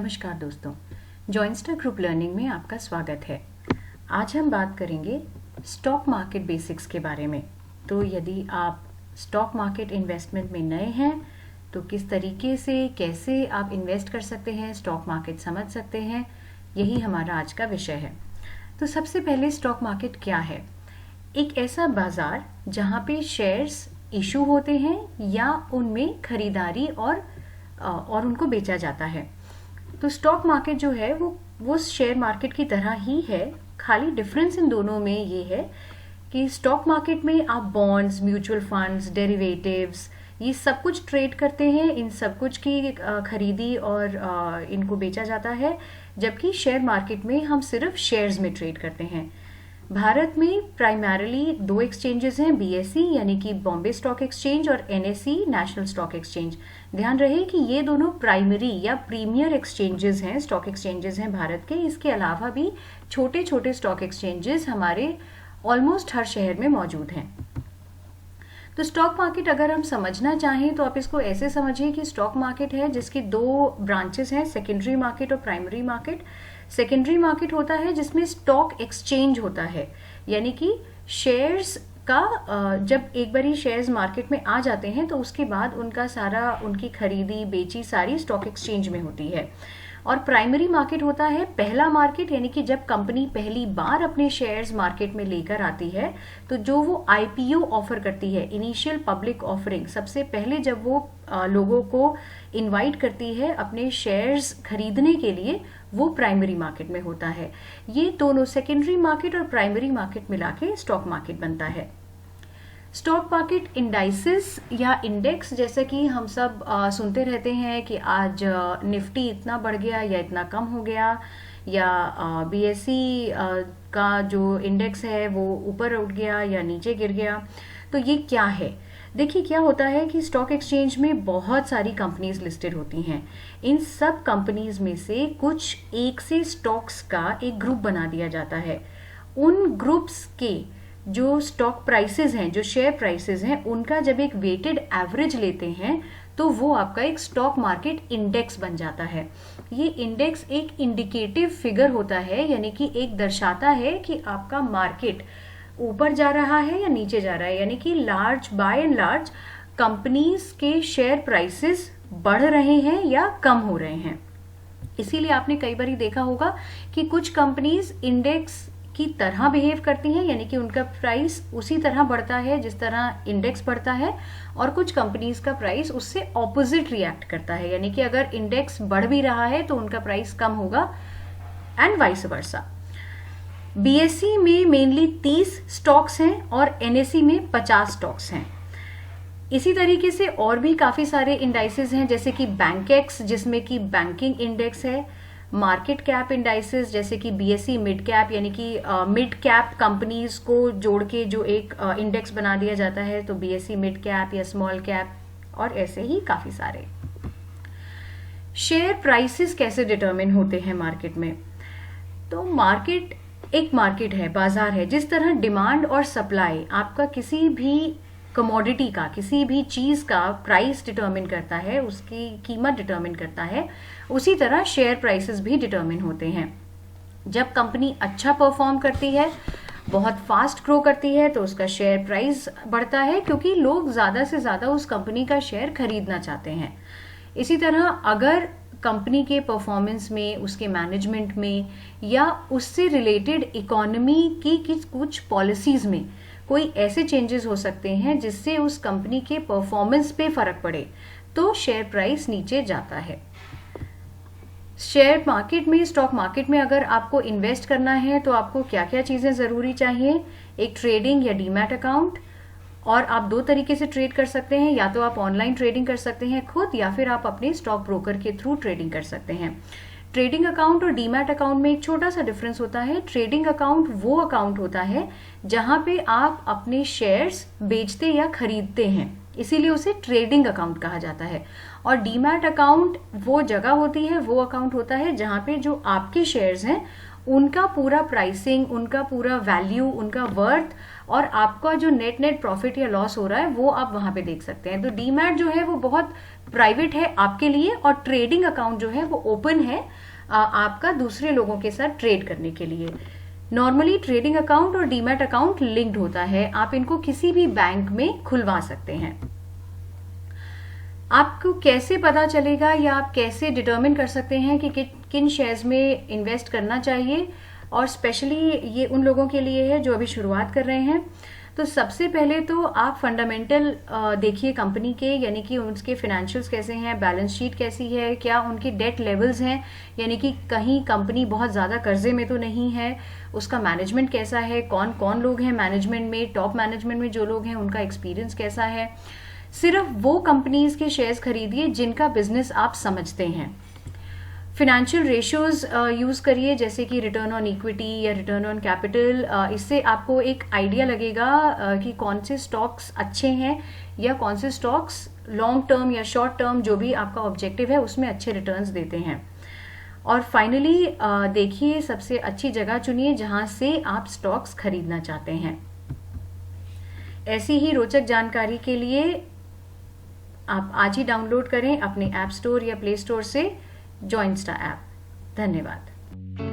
नमस्कार दोस्तों, जॉइनस्टर group learning में आपका स्वागत है। आज हम बात करेंगे स्टॉक मार्केट बेसिक्स के बारे में। तो यदि आप स्टॉक मार्केट इन्वेस्टमेंट में नए हैं तो किस तरीके से कैसे आप इन्वेस्ट कर सकते हैं, स्टॉक मार्केट समझ सकते हैं, यही हमारा आज का विषय है। तो सबसे पहले स्टॉक मार्केट क्या है? एक ऐसा बाजार जहाँ पे शेयर्स इशू होते हैं या उनमें खरीदारी और उनको बेचा जाता है। तो स्टॉक मार्केट जो है वो शेयर मार्केट की तरह ही है, खाली डिफरेंस इन दोनों में ये है कि स्टॉक मार्केट में आप बॉन्ड्स, म्यूचुअल फंड्स, डेरिवेटिव्स, ये सब कुछ ट्रेड करते हैं, इन सब कुछ की खरीदी और इनको बेचा जाता है, जबकि शेयर मार्केट में हम सिर्फ शेयर्स में ट्रेड करते हैं। भारत में प्राइमरीली दो एक्सचेंजेस हैं, बीएसई यानी कि बॉम्बे स्टॉक एक्सचेंज और एनएसई नेशनल स्टॉक एक्सचेंज। ध्यान रहे कि ये दोनों प्राइमरी या प्रीमियर एक्सचेंजेस हैं, स्टॉक एक्सचेंजेस हैं भारत के। इसके अलावा भी छोटे छोटे स्टॉक एक्सचेंजेस हमारे ऑलमोस्ट हर शहर में मौजूद हैं। तो स्टॉक मार्केट अगर हम समझना चाहें तो आप इसको ऐसे समझिए कि स्टॉक मार्केट है जिसकी दो ब्रांचेस हैं, सेकेंडरी मार्केट और प्राइमरी मार्केट। सेकेंडरी मार्केट होता है जिसमें स्टॉक एक्सचेंज होता है, यानी कि शेयर्स का जब एक बारी शेयर्स मार्केट में आ जाते हैं तो उसके बाद उनकी खरीदी बेची सारी स्टॉक एक्सचेंज में होती है। और प्राइमरी मार्केट होता है पहला मार्केट, यानी कि जब कंपनी पहली बार अपने शेयर्स मार्केट में लेकर आती है तो जो वो आईपीओ ऑफर करती है, इनिशियल पब्लिक ऑफरिंग, सबसे पहले जब वो लोगों को इनवाइट करती है अपने शेयर्स खरीदने के लिए, वो प्राइमरी मार्केट में होता है। ये दोनों सेकेंडरी मार्केट और प्राइमरी मार्केट मिला के स्टॉक मार्केट बनता है। स्टॉक मार्केट इंडाइसिस या इंडेक्स, जैसे कि हम सब सुनते रहते हैं कि आज निफ्टी इतना बढ़ गया या इतना कम हो गया, या बीएसई का जो इंडेक्स है वो ऊपर उठ गया या नीचे गिर गया। तो ये क्या है? देखिए, क्या होता है कि स्टॉक एक्सचेंज में बहुत सारी कंपनीज लिस्टेड होती हैं। इन सब कंपनीज में से कुछ एक से स्टॉक्स का एक ग्रुप बना दिया जाता है। उन ग्रुप्स के जो स्टॉक प्राइसेस हैं, जो शेयर प्राइसेस हैं, उनका जब एक वेटेड एवरेज लेते हैं तो वो आपका एक स्टॉक मार्केट इंडेक्स बन जाता है। ये इंडेक्स एक इंडिकेटिव फिगर होता है, यानी कि एक दर्शाता है कि आपका मार्केट ऊपर जा रहा है या नीचे जा रहा है, यानी कि बाय एंड लार्ज कंपनीज के शेयर प्राइसेस बढ़ रहे हैं या कम हो रहे हैं। इसीलिए आपने कई बार देखा होगा कि कुछ कंपनीज इंडेक्स की तरह बिहेव करती हैं, यानी कि उनका प्राइस उसी तरह बढ़ता है जिस तरह इंडेक्स बढ़ता है, और कुछ कंपनीज का प्राइस उससे ऑपोजिट रिएक्ट करता है, यानी कि अगर इंडेक्स बढ़ भी रहा है तो उनका प्राइस कम होगा, एंड वाइस वर्सा। बीएसई में मेनली 30 स्टॉक्स हैं और एनएसई में 50 स्टॉक्स हैं। इसी तरीके से और भी काफी सारे इंडाइसेस हैं, जैसे कि बैंकेक्स जिसमें कि बैंकिंग इंडेक्स है, मार्केट कैप इंडाइसेस जैसे कि बीएसई मिड कैप, यानी कि मिड कैप कंपनीज को जोड़ के जो एक इंडेक्स बना दिया जाता है, तो बीएसई मिड कैप या स्मॉल कैप, और ऐसे ही काफी सारे। शेयर प्राइसेस कैसे डिटरमिन होते हैं मार्केट में? तो मार्केट एक मार्केट है, बाजार है। जिस तरह डिमांड और सप्लाई आपका किसी भी कमोडिटी का, किसी भी चीज का प्राइस डिटरमिन करता है, उसकी कीमत डिटरमिन करता है, उसी तरह शेयर प्राइसेस भी डिटरमिन होते हैं। जब कंपनी अच्छा परफॉर्म करती है, बहुत फास्ट ग्रो करती है, तो उसका शेयर प्राइस बढ़ता है, क्योंकि लोग ज्यादा से ज्यादा उस कंपनी का शेयर खरीदना चाहते हैं। इसी तरह अगर कंपनी के परफॉर्मेंस में, उसके मैनेजमेंट में, या उससे रिलेटेड इकोनॉमी की कुछ पॉलिसीज में कोई ऐसे चेंजेस हो सकते हैं जिससे उस कंपनी के परफॉर्मेंस पे फर्क पड़े, तो शेयर प्राइस नीचे जाता है। शेयर मार्केट में, स्टॉक मार्केट में अगर आपको इन्वेस्ट करना है तो आपको क्या क्या चीजें जरूरी चाहिए? एक ट्रेडिंग या डीमैट अकाउंट, और आप दो तरीके से ट्रेड कर सकते हैं, या तो आप ऑनलाइन ट्रेडिंग कर सकते हैं खुद, या फिर आप अपने स्टॉक ब्रोकर के थ्रू ट्रेडिंग कर सकते हैं। ट्रेडिंग अकाउंट और डीमैट अकाउंट में एक छोटा सा डिफरेंस होता है। ट्रेडिंग अकाउंट वो अकाउंट होता है जहां पे आप अपने शेयर्स बेचते या खरीदते हैं, इसीलिए उसे ट्रेडिंग अकाउंट कहा जाता है। और डीमैट अकाउंट वो जगह होती है, वो अकाउंट होता है जहां पे जो आपके शेयर्स हैं उनका पूरा प्राइसिंग, उनका पूरा वैल्यू, उनका वर्थ और आपका जो नेट प्रॉफिट या लॉस हो रहा है वो आप वहां पे देख सकते हैं। तो डीमैट जो है वो बहुत प्राइवेट है आपके लिए, और ट्रेडिंग अकाउंट जो है वो ओपन है आपका दूसरे लोगों के साथ ट्रेड करने के लिए। नॉर्मली ट्रेडिंग अकाउंट और डीमैट अकाउंट लिंक्ड होता है, आप इनको किसी भी बैंक में खुलवा सकते हैं। आपको कैसे पता चलेगा या आप कैसे डिटरमिन कर सकते हैं कि किन शेयर्स में इन्वेस्ट करना चाहिए, और स्पेशली ये उन लोगों के लिए है जो अभी शुरुआत कर रहे हैं। तो सबसे पहले तो आप फंडामेंटल देखिए कंपनी के, यानी कि उसके फाइनेंशियल्स कैसे हैं, बैलेंस शीट कैसी है, क्या उनके डेट लेवल्स हैं, यानी कि कहीं कंपनी बहुत ज़्यादा कर्जे में तो नहीं है, उसका मैनेजमेंट कैसा है, कौन कौन लोग हैं मैनेजमेंट में, टॉप मैनेजमेंट में जो लोग हैं उनका एक्सपीरियंस कैसा है। सिर्फ वो कंपनीज के शेयर्स खरीदिए जिनका बिजनेस आप समझते हैं। फिनेंशियल रेशियोज यूज करिए, जैसे कि रिटर्न ऑन इक्विटी या रिटर्न ऑन कैपिटल। इससे आपको एक आइडिया लगेगा कि कौन से स्टॉक्स अच्छे हैं या कौन से स्टॉक्स लॉन्ग टर्म या शॉर्ट टर्म जो भी आपका ऑब्जेक्टिव है उसमें अच्छे रिटर्न्स देते हैं। और फाइनली देखिए सबसे अच्छी जगह चुनिए जहां से आप स्टॉक्स खरीदना चाहते हैं। ऐसी ही रोचक जानकारी के लिए आप आज ही डाउनलोड करें अपने ऐप स्टोर या प्ले स्टोर से जॉइनस्टा ऐप। धन्यवाद।